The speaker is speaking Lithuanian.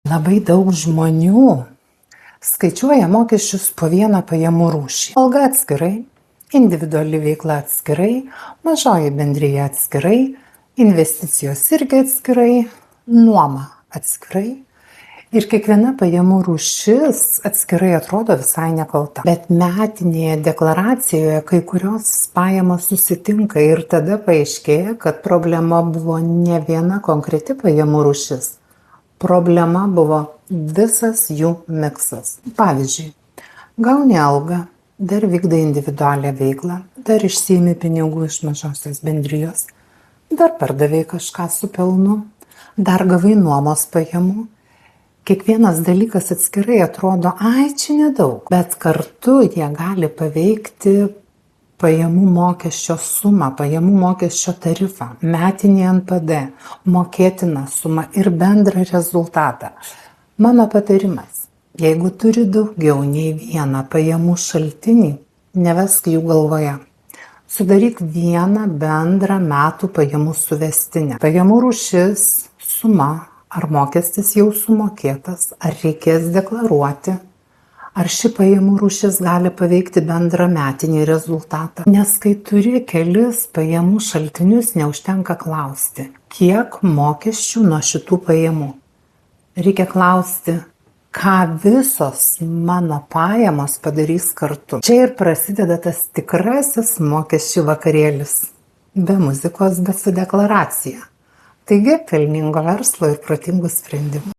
Labai daug žmonių skaičiuoja mokesčius po vieną pajamų rūšį. Alga atskirai, individuali veikla atskirai, mažoji bendrija atskirai, investicijos irgi atskirai, nuoma atskirai. Ir kiekviena pajamų rūšis atskirai atrodo visai nekalta. Bet metinėje deklaracijoje kai kurios pajamos susitinka ir tada paaiškėja, kad problema buvo ne viena konkreti pajamų rūšis. Problema buvo visas jų miksas. Pavyzdžiui, gauni algą, dar vykdai individualią veiklą, dar išsiimi pinigų iš mažosios bendrijos, dar pardavai kažką su pelnu, dar gavai nuomos pajamų. Kiekvienas dalykas atskirai atrodo, čia nedaug, bet kartu jie gali paveikti pajamų mokesčio sumą, pajamų mokesčio tarifą, metinį NPD, mokėtiną sumą ir bendrą rezultatą. Mano patarimas, jeigu turi daugiau nei vieną pajamų šaltinį, nevesk jų galvoje. Sudaryk vieną bendrą metų pajamų suvestinę. Pajamų rūšis, suma, ar mokestis jau sumokėtas, ar reikės deklaruoti, ar ši pajamų rūšis gali paveikti bendrą metinį rezultatą. Nes kai turi kelis pajamų šaltinius, neužtenka klausti, kiek mokesčių nuo šitų pajamų. Reikia klausti, ką visos mano pajamos padarys kartu. Čia ir prasideda tas tikrasis mokesčių vakarėlis. Be muzikos, bet su deklaracija. Taigi, pelningo verslo ir protingų sprendimų.